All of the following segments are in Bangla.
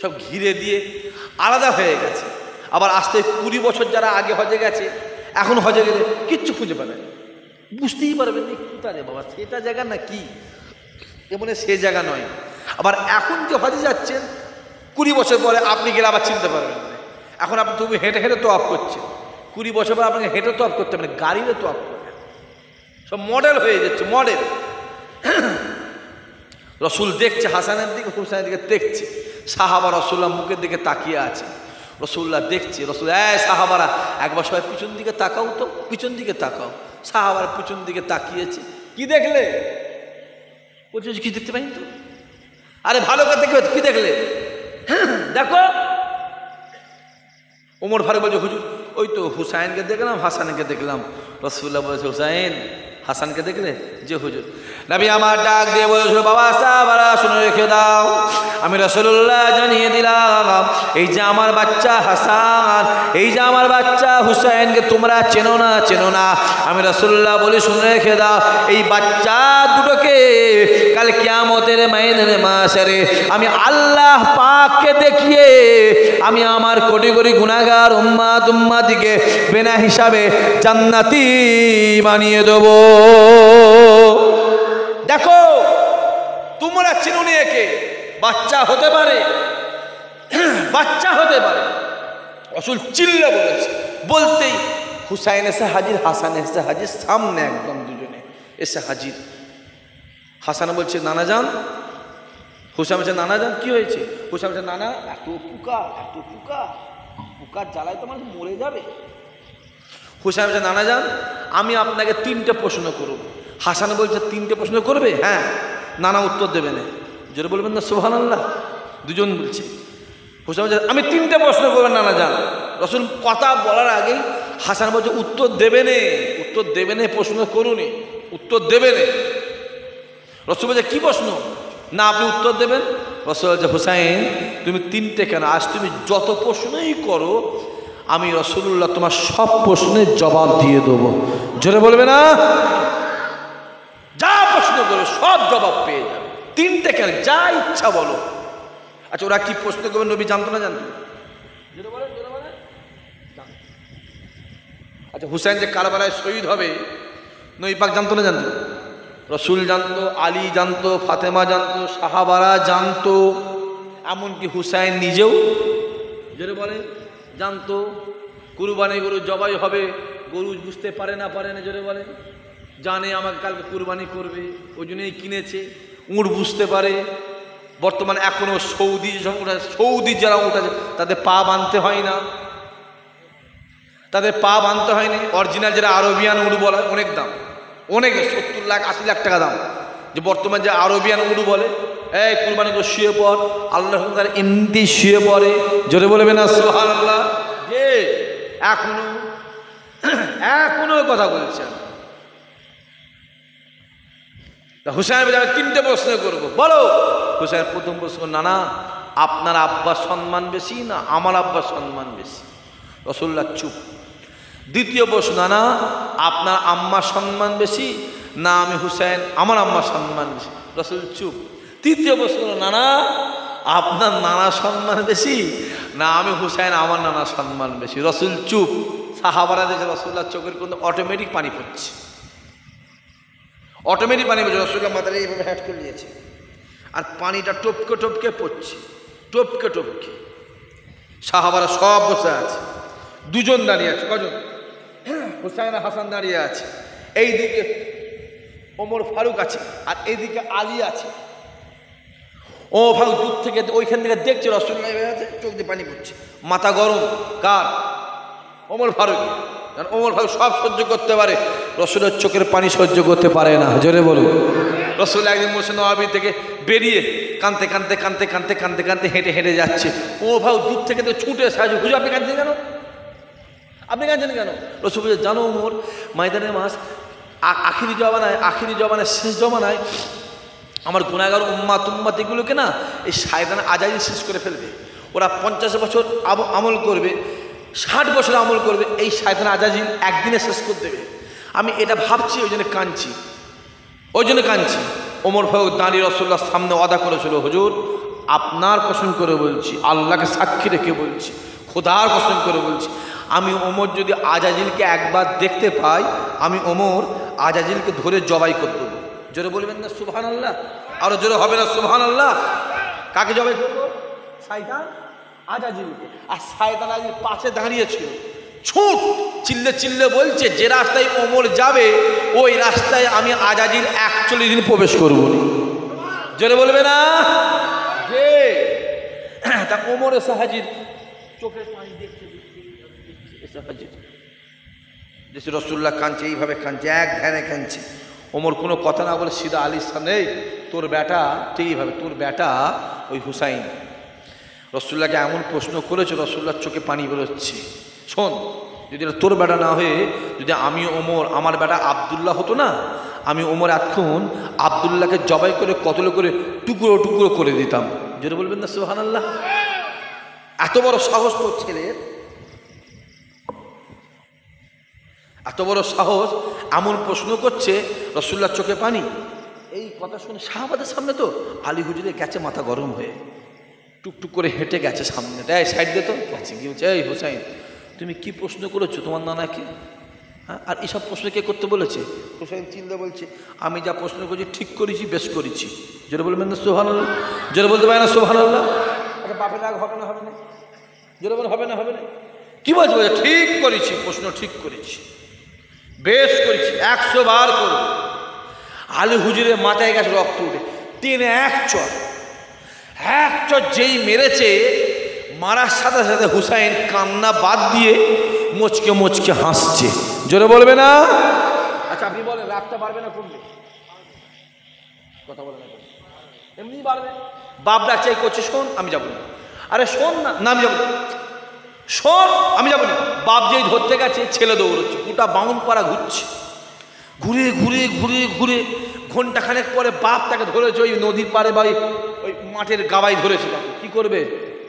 সব ঘিরে দিয়ে আলাদা হয়ে গেছে। আবার আসতে 20 বছর যারা আগে হজে গেছে, এখন হজে গেলে কিচ্ছু খুঁজে পাবেন, বুঝতেই পারবেন না কোথায় বাবা সেটা জায়গা না কি, এমনি সে জায়গা নয়। আবার এখন যে হজে যাচ্ছেন 20 বছর পরে আপনি গেলে আবার চিনতে পারবেন না। এখন আপনি তুমি হেঁটে হেঁটে তো অফ করছেন, 20 বছর পর আপনাকে হেঁটে তো অফ করতে পারেন, গাড়িতে তো অফ করবেন, সব মডেল হয়ে যাচ্ছে, মডেল। রসুল দেখছে হাসানের দিকে, হুসাইনের দিকে দেখছে, সাহাবা রসুল্লাহ মুখের দিকে তাকিয়ে আছে, রসুল্লাহ দেখছে। রসুল সাহাবারা একবার সবাই পিছন দিকে তাকাও তো, পিছন দিকে তাকাও। সাহাবারা পিছন দিকে তাকিয়েছে, কি দেখলে? বলছে কি দেখতে পাইনি তো। আরে ভালো করে দেখবে, কি দেখলে? দেখো। ওমর ফারুক বলছে হুজুর ওই তো হুসাইনকে দেখলাম, হাসানকে দেখলাম। রসুল্লাহ বলেছে হুসাইন হাসানকে দেখলে? যে হুজুর। নবী আমার ডাক দিয়ে বলেছিল বাবা সাহাবারা শুনে রেখে দাও, আমি রাসূলুল্লাহ জানিয়ে দিলাম এই যে আমার বাচ্চা হাসান, এই যে আমার বাচ্চা হুসাইনকে তোমরা চেনো না, চেনো না। আমি রাসূলুল্লাহ বলি শুনে রেখে দাও, এই বাচ্চা দুটোকে কাল কিয়ামতের ময়দানে মাশারে আমি আল্লাহ পাককে দেখিয়ে আমি আমার কোটি কোটি গুনাহগার উম্মতিকে বিনা হিসাবে জান্নাতি বানিয়ে দেব। দেখো তোমরা চিনুনি একে, বাচ্চা হতে পারে, বাচ্চা হতে পারে। রসুল চিল্লা বলেছে, বলতেই হুসাইন এসে হাজির, হাসান এসে হাজির, সামনে একদম দুজনে এসে হাজির। হাসান বলছে নানা যান, হুসাইন বলছে নানা যান কি হয়েছে? হুসাইন বলছে নানা এত পোকা, এত পোকা, পোকার জ্বালায় তো মানুষ মরে যাবে। হুসাইন বলছে নানা যান আমি আপনাকে 3টে প্রশ্ন করব। হাসান বলছে 3টে প্রশ্ন করবে? হ্যাঁ। নানা উত্তর দেবে না, জোরে বলবেন না সুবহানাল্লাহ। দুজন বলছে। হুসাইন বলছে আমি 3টে প্রশ্ন করবেন নানা যান। রসুল কথা বলার আগেই হাসান বলছে উত্তর দেবে নে, উত্তর দেবে নে, প্রশ্ন করুনি, উত্তর দেবে নে। রসুল বলছে কি প্রশ্ন? না আপনি উত্তর দেবেন। রসুল বলছে হুসাইন তুমি 3টে কেন, আজ তুমি যত প্রশ্নই করো আমি রাসূলুল্লাহ তোমার সব প্রশ্নের জবাব দিয়ে দেবো। জোরে বলবে না? যা প্রশ্ন করো সব জবাব পেয়ে যাবে। 3টে কেন, যা ইচ্ছা বলো। আচ্ছা ওরা কি প্রশ্ন করবে নবী জানতো না? জানতো। জোরে বলেন, জোরে বলেন। আচ্ছা হুসাইন যে কারবালায় শহীদ হবে নবী পাক জানতো না? জানতো। রসুল জানতো, আলী জানতো, ফাতেমা জানতো, সাহাবারা জানতো, এমনকি হুসাইন নিজেও জোরে বলেন জানতো। কুরবানি গরু জবাই হবে, গরু বুঝতে পারে না, পারে না, জোরে বলেন। জানে আমাকে কালকে কুরবানি করবে, ওই জন্যই কিনেছে। উঁট বুঝতে পারে। বর্তমানে এখনও সৌদি যারা উঁট আছে তাদের পা বাঁধতে হয় না, তাদের পা বাঁধতে হয়নি। অরিজিনাল যারা আরবিয়ান উঁট বলে অনেক দাম, অনেক 70 লাখ 80 লাখ টাকা দাম। যে বর্তমানে যে আরবিয়ান উঁট বলে এই কুরবানি করে শুয়ে পড়, আল্লাহ এমনি শুয়ে পড়ে, জোরে বলবে না সুবহানাল্লাহ। যে এখনো কথা বলছেন। হুসাইন বলে আমি 3টে প্রশ্ন করবো, বলো। হুসাইন প্রথম প্রশ্ন নানা আপনার আব্বার সম্মান বেশি না আমার আব্বার সম্মান বেশি? রাসূলুল্লাহ চুপ। দ্বিতীয় প্রশ্ন নানা আপনার আম্মার সম্মান বেশি না আমি হুসাইন আমার আম্মার সম্মান বেশি? রাসূল চুপ। তৃতীয় প্রশ্ন নানা আপনার নানার সম্মান বেশি না আমি হুসাইন আমার নানার সম্মান বেশি? রাসূল চুপ। সাহাবারা দেখে রাসূলুল্লাহ চোখের কোন অটোমেটিক পানি পড়ছে, অটোমেটিক পানি পড়ছে। রাসূলুল্লাহ মাথায় এইভাবে হ্যাট করে নিয়েছে আর পানিটা টপকে টপকে পড়ছে, টপকে টপকে। সাহাবারা সব বসে আছে, দুজন দাঁড়িয়ে আছে। কজন? হুসাইন আর হাসান দাঁড়িয়ে আছে। এইদিকে ওমর ফারুক আছে আর এইদিকে আলী আছে। ওমর ফারুক দূর থেকে ওইখান থেকে দেখছে রাসূলুল্লাহ আছে, চোখ দিয়ে পানি পড়ছে, মাথা গরম। কার? ওমর ফারুক। কারণ ওমর ফারুক সব সহ্য করতে পারে, রাসূলের চোখের পানি সহ্য করতে পারে না। জোরে বলুন। রাসূল একদিন মসজিদ নববী থেকে বেরিয়ে কাঁদতে কাঁদতে কাঁদতে কাঁদতে কাঁদতে কাঁদতে হেঁটে হেঁটে যাচ্ছে। ওমর ফারুক দূর থেকে ছুটে সাহায্য, হুজুর আপনি কাঁদছেন কেন? আপনি কাঁদছেন কেন? রাসূল বলছে জানো ওমর ময়দানে মাস আখিরি জমানায় শেষ জমানায় আমার গুনাহগার উম্মতিগুলোকে না এই শয়তান আজাইল শেষ করে ফেলবে। ওরা 50 বছর আমল করবে, 60 বছর আমল করবে, এই শয়তান আজাইল একদিনে শেষ করে দেবে। আমি এটা ভাবছি, ওই জন্য কাঁদছি, ওই জন্য কাঁদছি। ওমর ফারুক দাঁড়িয়ে রাসূলুল্লাহর সামনে ওয়াদা করেছিল হুজুর আপনার কসম করে বলছি, আল্লাহকে সাক্ষী রেখে বলছি, খোদার কসম করে বলছি, আমি ওমর যদি আজাজিলকে একবার দেখতে পাই, আমি ওমর আজাজিলকে ধরে জবাই করে দেবো। জোরে বলবেন না সুবহানাল্লাহ? আরো জোরে হবে না সুবহানাল্লাহ? কাকে জবাই করবো? শয়তান আজাজিলকে। আর শয়তান আজাজিল পাশে দাঁড়িয়েছিল, ছুট চিল্লে চিল্লে বলছে, যে রাস্তায় ওমর যাবে ওই রাস্তায় আমি আজাজিল 41 দিন প্রবেশ করবো না। জোরে বলবে না? যে তা ওমর এসে হাজির, চোখের পানি দেখতে এসে হাজির, যে রসুল্লাহ কাঁদছে, এইভাবে কাঁদছে, এক ধ্যানে কাঁদছে। ওমর কোনো কথা না বলে সিধা আলীর সামনে, তোর বেটা, ঠিক এইভাবে তোর বেটা ওই হুসাইন। রসুল্লাহকে এমন প্রশ্ন করেছে, রসুল্লাহর চোখে পানি বেরোচ্ছে। শোন, যদি তোর বেটা না হয়ে যদি আমি ওমর, আমার বেটা আবদুল্লাহ হতো না, আমি ওমর এখন আবদুল্লাহকে জবাই করে কতল করে টুকরো টুকরো করে দিতাম। যেটা বলবেন না সুবহানাল্লাহ? এত বড় সাহস তোর ছেলের, এত বড় সাহস, এমন প্রশ্ন করছে, রসুল্লাহর চোখে পানি। এই কথা শুনে সাহাবাদের সামনে তো আলী হুজুরে গেছে মাথা গরম হয়ে, টুকটুক করে হেঁটে গেছে সামনে, এই সাইড দিয়ে তো গেছে, কি বলছে, এই হুসাইন তুমি কি প্রশ্ন করেছো তোমার নানাকে? হ্যাঁ, আর এইসব প্রশ্ন কে করতে বলেছে? হুসাইন চিন্তা বলছে, আমি যা প্রশ্ন করছি ঠিক করেছি, বেশ করেছি। যেটা বলবেন না সুবহানাল্লাহ? যেটা বলতে পারে না সুবহানাল্লাহ? আচ্ছা বাপের রাগ হবে না? হবে না? যেটা বলে হবে না? হবে না? কি বলছে? বলছে ঠিক করেছি, প্রশ্ন ঠিক করেছি, বেশ করেছি, 100 বার করব। আলী হুজুরের মাথায় গেছে রক্ত উঠে, টেনে এক চর যেই মেরেছে, মারার সাথে সাথে হুসাইন কান্না বাদ দিয়ে মুচকে মুচকে হাসছে। জোরে বলবে না? আচ্ছা আপনি বলেন, রাগটা বাড়বে না কমবে? কথা বলে না, এমনি বাড়বে। বাপ ডাকছে, করছে শোন আমি যাবো না। আরে শোন না, না আমি যাবো না, শোন আমি যাবো না। বাপ যেই ধরতে গেছে, ছেলে দৌড়চ্ছে, গোটা বাউন পাড়া ঘুরছে, ঘুরে ঘুরে ঘুরে ঘুরে ঘন্টাখানেক পরে বাপ তাকে ধরেছে ওই নদীর পাড়ে বা ওই মাঠের গাবায় ধরেছে। কি করবে?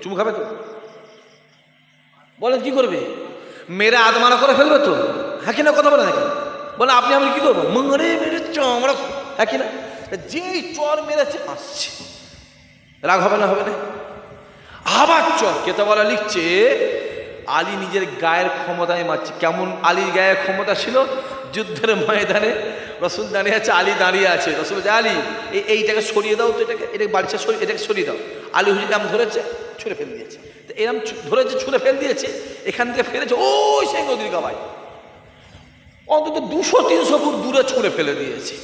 চুমু খাবে তো? বলেন কি করবে? মেরে আদমানা করে ফেলবে তো? হ্যাঁ কিনা? কথা বলে নাকি? বলে আপনি আমি কি করবো? মরে মেরে আমরা, হ্যাঁ কিনা? যেই চর মেরেছে আসছে, রাগ হবে না? হবে না? আবার চর। কেতাবলা লিখছে, আলী নিজের গায়ের ক্ষমতায় মারছে। কেমন আলীর গায়ের ক্ষমতা ছিল? যুদ্ধের ময়দানে রসুল দাঁড়িয়ে আছে, আলী দাঁড়িয়ে আছে, রসুল বলছে আলী এইটাকে সরিয়ে দাও তো, এটাকে বাড়িতে এটাকে সরিয়ে দাও। আলী হুজুর এরম ধরেছে, ছুঁড়ে ফেলে দিয়েছে। তো এরম ধরেছে, ছুঁড়ে ফেলে দিয়েছে, এখান থেকে ফেলেছে ওই সেই নদীর গাবায়, অন্তত 200-300 ফুট দূরে ছুঁড়ে ফেলে দিয়েছে।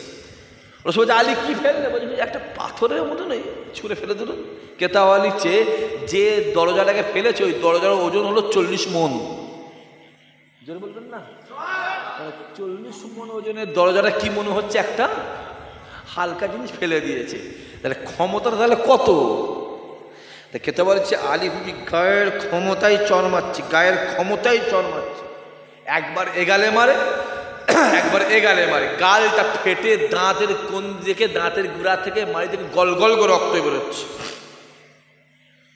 রসুল বলছে আলী কি ফেললে? বলছে একটা পাথরের মতো নেই, ছুঁড়ে ফেলে দিল। কেতাওয়া লিখছে, যে দরজাটাকে ফেলেছে ওই দরজার ওজন হলো 40 মণ। জোরে বলবেন না? 40 মণ ওজনের দরজাটা কি মনে হচ্ছে? একটা হালকা জিনিস ফেলে দিয়েছে। তাহলে ক্ষমতাটা তাহলে কত? তা খেতে বলছে আলী হুজুর গায়ের ক্ষমতায় চর মারছে, গায়ের ক্ষমতায় চর মারছে। একবার এগালে মারে, একবার এগালে মারে, গালটা ফেটে দাঁতের কোন দিকে, দাঁতের গুড়া থেকে মারি থেকে গল গল করে রক্ত বেরোচ্ছে,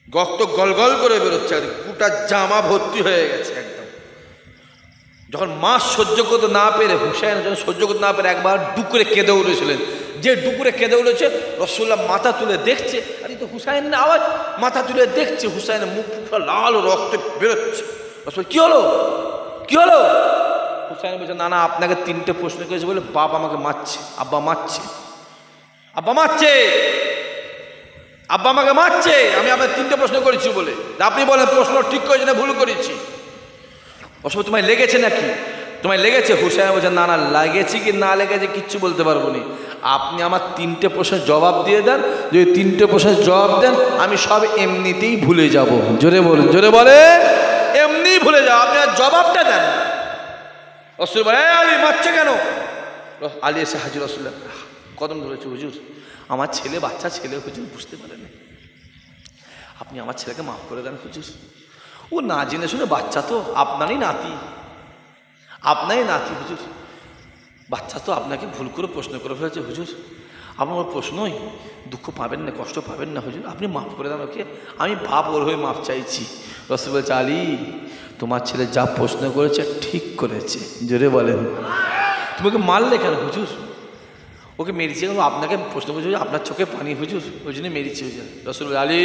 রক্ত গল গল করে বেরোচ্ছে, আর গোটা জামা ভর্তি হয়ে গেছে একদম। যখন মা সহ্য করতে না পেরে, হুসাইন যখন সহ্য করতে না পেরে একবার ডুকরে কেঁদে উঠেছিলেন। যে ডুকুরে কেঁদে উঠেছে, রসুল্লাহ মাথা তুলে দেখছে, আর এই তো হুসাইনের আওয়াজ, মাথা তুলে দেখছে হুসাইনের মুখ ফুটা লাল রক্ত বেরোচ্ছে। রসুল কি হলো? কি হলো? হুসাইন বলছে না না, আপনাকে 3টে প্রশ্ন করেছে বলে বাপ আমাকে মারছে, আব্বা মারছে, আব্বা মারছে, আব্বা আমাকে মারছে, আমি আপনার 3টে প্রশ্ন করেছি বলে। আপনি বলেন প্রশ্ন ঠিক করেছি না ভুল করেছি? অসব তোমায় লেগেছে নাকি? তোমায় লেগেছে? হুসাইন বলছে না না, লেগেছে কি না লেগেছে কিচ্ছু বলতে পারবো না, আপনি আমার 3টে প্রশ্নের জবাব দিয়ে দেন। যদি 3টে প্রশ্নের জবাব দেন, আমি সব এমনিতেই ভুলে যাব। জোরে বলেন, জোরে বলে, এমনি ভুলে যাও, আপনি আর জবাবটা দেন। রসুল বলে আলী মারছে কেন? আলী এসে হাজির, রসুল্লাহ কদম ধরেছে, হুজুর আমার ছেলে, বাচ্চা ছেলে হুজুর, বুঝতে পারেন, আপনি আমার ছেলেকে মাফ করে দেন হুজুর, ও না জেনে শুনে বাচ্চা তো, আপনারই নাতি, আপনারই নাতি হুজুর, বাচ্চা তো আপনাকে ভুল করে প্রশ্ন করে ফেলেছে হুজুর, আপনার প্রশ্নই, দুঃখ পাবেন না, কষ্ট পাবেন না হুজুর, আপনি মাফ করে দেন ওকে, আমি বাপ ওর হয়ে মাফ চাইছি। রসুল বলছে আলী তোমার ছেলে যা প্রশ্ন করেছে ঠিক করেছে। জোরে বলেন। তোমাকে মারলে কেন হুজুর? ওকে মেরেছে, আপনাকে প্রশ্ন করছে আপনার চোখে পানি হুজুর, ওই জন্য মেরেছে হুজুর। রাসূল আলী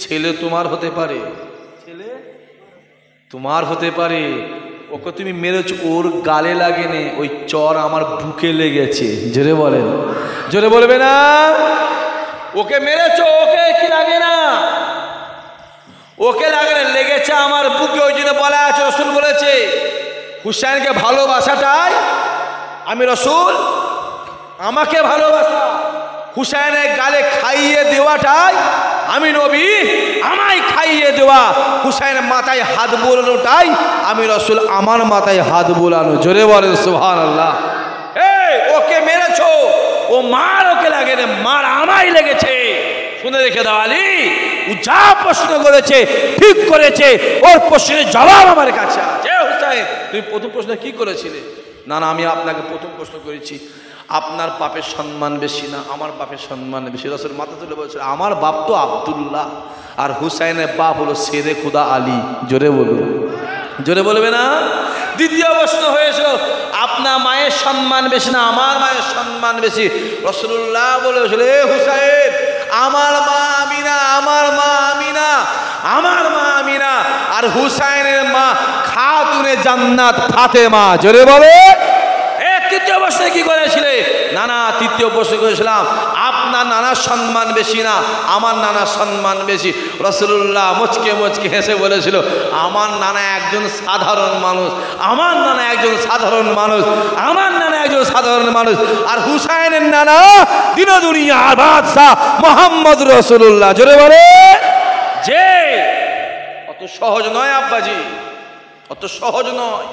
ছেলে তোমার হতে পারে, ছেলে তোমার হতে পারে, ওকে তুমি মেরেছ, ওর গালে লাগেনি, ওই চর আমার বুকে লেগেছে। জোরে বলেন, জোরে বলবে না? ওকে মেরেছ, ওকে কি লাগে না? ওকে লাগে না, লেগেছে আমার বুকে। ওই জন্য বলা আছে, রাসূল বলেছে হুসাইনকে ভালোবাসাটাই আমি রাসূল, আমাকে ভালোবাসা হুসাইনের গালে খাইয়ে দেওয়াটাই আমি নবী, আমায় খাইয়ে দেওয়া হুসাইনের মাথায় হাত বোলানোটাই আমি রাসূল, আমার মাথায় হাত বোলানো। জোরে বলেন সুবহানাল্লাহ। এই ওকে মেরেছো, ও মার ওকে লাগে না, মার আমায় লেগেছে। শুনে রেখে দাও আলী, ও যা প্রশ্ন করেছে ঠিক করেছে, ওর প্রশ্নের জবাব আমার কাছে আছে। হুসাইন তুমি প্রথম প্রশ্ন কি করেছিলে? না না, আমি আপনাকে প্রথম প্রশ্ন করেছি আপনার বাপের সম্মান বেশি না আমার বাপের সম্মান বেশি? রাসূল মাথা তুলে বলছিল আমার বাপ তো আব্দুল্লাহ, আর হুসাইনের বাপ হলো শেরে খুদা আলী। জোরে বলুন, জোরে বলবে না? দ্বিতীয় প্রশ্ন হয়েছিল আপনার মায়ের সম্মান বেশি না আমার মায়ের সম্মান বেশি? রাসূলুল্লাহ বলেছিল এ হুসাইন, আমার মা আমিনা, আমার মা আমিনা, আমার মা আমিনা, আর হুসাইনের মা খাতুনে জান্নাত ফাতেমা। জোরে বলে। তৃতীয় প্রশ্নে কি করেছিলে? না না, তৃতীয় প্রশ্ন করেছিলাম আপনার নানার সম্মান বেশি না আমার নানার সম্মান বেশি? রাসূলুল্লাহ মুচকে মুচকে হেসে বলেছিল আমার নানা একজন সাধারণ মানুষ, আমার নানা একজন সাধারণ মানুষ, আমার নানা একজন সাধারণ মানুষ, আর হুসাইনের নানা দিন দুনিয়ার বাদশাহ মুহাম্মদ রাসূলুল্লাহ। জোরে বলে যে অত সহজ নয় আব্বাজি, অত সহজ নয়।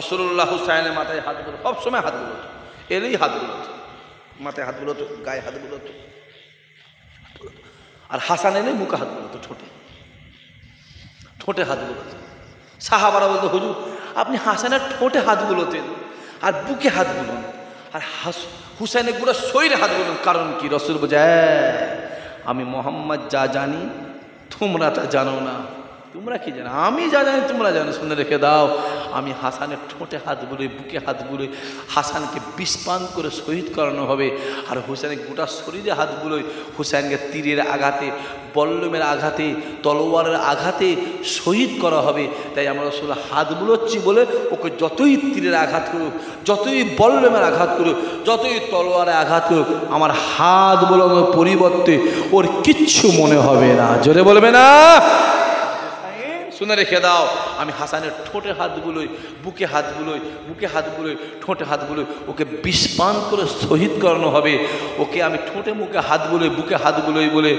রাসূলুল্লাহ হুসাইনের মাথায় হাত বুলোতো, সবসময় হাত বুলোতো, এলেই হাত বুলোতো, মাথায় হাত বুলোতো, গায়ে হাত বুলোতো, আর হাসান এলে মুখে হাত বুলোতো, ঠোঁটে ঠোঁটে হাত বুলোতো। সাহাবারা বলতো হুজুর আপনি হাসানের ঠোঁটে হাত বুলোতেন আর বুকে হাত বুলুন, আর হুসাইনের গুলো শরীরে হাত বুলুন, কারণ কি? রাসূল বোঝায় আমি মোহাম্মদ যা জানি তোমরা তা জানো না। তোমরা কি জানো? আমি যা জানি তোমরা জানো। শুনে রেখে দাও, আমি হাসানের ঠোঁটে হাত বুলোই, বুকে হাত বুলোই, হাসানকে বিষ পান করে শহীদ করানো হবে, আর হুসাইনের গোটা শরীরে হাত বুলোই, হুসাইনকে তীরের আঘাতে, বল্লমের আঘাতে, তলোয়ারের আঘাতে শহীদ করা হবে। তাই আমরা রাসূল হাত বুলোচ্ছি বলে ওকে যতই তীরের আঘাত করুক, যতই বল্লমের আঘাত করুক, যতই তলোয়ারে আঘাত করুক, আমার হাত বুলোনোর পরিবর্তে ওর কিচ্ছু মনে হবে না। জোরে বলবে না? শুনে রেখে দাও, আমি হাসানের ঠোঁটে হাত বুলোই, বুকে হাত বুলোই, বুকে হাত বুলোই, ঠোঁটে হাত বুলোই, ওকে বিষ পান করে শহীদ করানো হবে। ওকে আমি ঠোঁটে মুখে হাত বুলোই, বুকে হাত বুলোই বলে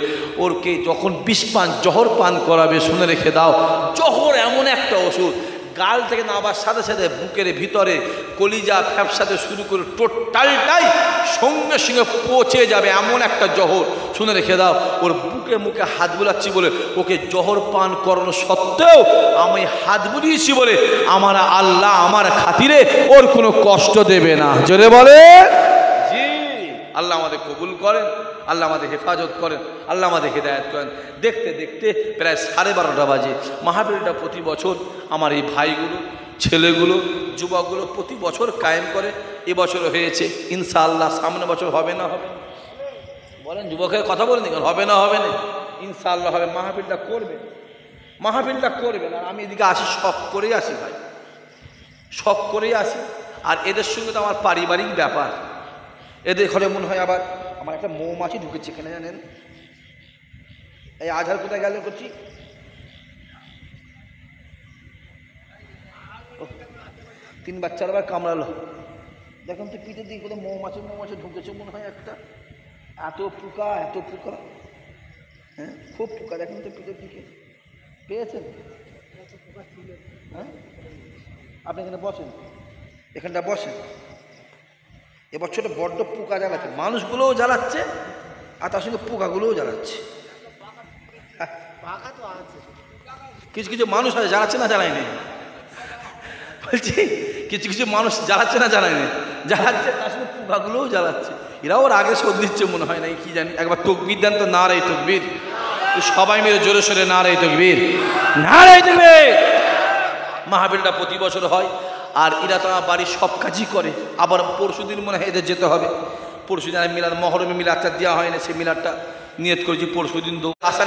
ওরকে যখন বিষ পান, জহর পান করাবে, শুনে রেখে দাও, জহর এমন একটা ওষুধ গাল থেকে নাবার সাথে সাথে বুকের ভিতরে কলিজা ফ্যাপসাতে শুরু করে টোটালটাই সঙ্গে সঙ্গে পচে যাবে, এমন একটা জহর। শুনে রেখে দাও, ওর বুকে মুখে হাত বুলাচ্ছি বলে, ওকে জহর পান করানো সত্ত্বেও আমি হাত বুলিয়েছি বলে আমার আল্লাহ আমার খাতিরে ওর কোনো কষ্ট দেবে না। জোরে বলে জি। আল্লাহ আমাদের কবুল করেন, আল্লাহ আমাদের হেফাজত করেন, আল্লাহ আমাদের হেদায়েত করেন। দেখতে দেখতে প্রায় 12:30 বাজে। মাহফিলটা প্রতি বছর আমার এই ভাইগুলো, ছেলেগুলো, যুবকগুলো প্রতি বছর কায়েম করে। এবছরও হয়েছে, ইনশাআল্লাহ সামনে বছর হবে না হবে? বলেন যুবকের কথা বলেন, হবে না হবে না? ইনশাআল্লাহ হবে। মাহফিলটা করবেন, মাহফিলটা করবেন। আর আমি এদিকে আসি শখ করেই আসি ভাই, শখ করেই আসি। আর এদের সঙ্গে তো আমার পারিবারিক ব্যাপার। এদের ঘরে মনে হয় আবার আমার একটা মৌমাছি ঢুকেছে এখানে, জানেন? এই আজহার কোথায় গেল করছি, 3 বাচ্চার আবার কামড়ালো। দেখুন তো পিঠের দিকে কোথাও মৌমাছি মৌমাছি ঢুকেছে মনে হয় একটা। এত পোকা, এত পোকা, হ্যাঁ খুব পোকা। দেখুন তো পিঠের দিকে, পেয়েছেন? হ্যাঁ, আপনি এখানে বসেন, এখানটা বসেন। এবছরটা বড্ড পোকা জ্বালাচ্ছে, মানুষগুলোও জ্বালাচ্ছে আর তার সঙ্গে পোকাগুলোও জ্বালাচ্ছে। কিছু কিছু মানুষ আছে জ্বালাচ্ছে না জ্বালায়নি, বলছি কিছু কিছু মানুষ জ্বালাচ্ছে না জ্বালায়নি, জ্বালাচ্ছে তার সঙ্গে পোকাগুলোও জ্বালাচ্ছে। এরাও ওর আগে শোধ দিচ্ছে মনে হয় না, কি জানি। একবার তকবীর দেন তো, নারে তকবীর, সবাই মিলে জোরে সোরে নারে তকবীর, নারে তকবীর। মাহফিলটা প্রতি বছর হয়। আর এরা তো আমার বাড়ির সব কাজই করে। আবার পরশুদিন মনে হয় এদের যেতে হবে। পরশুদিন আমি মিলাদ মহরমে মিলাদটা দেওয়া হয় না, সেই মিলাদটা নিয়ত করেছি পরশুদিন দেবো। হাসান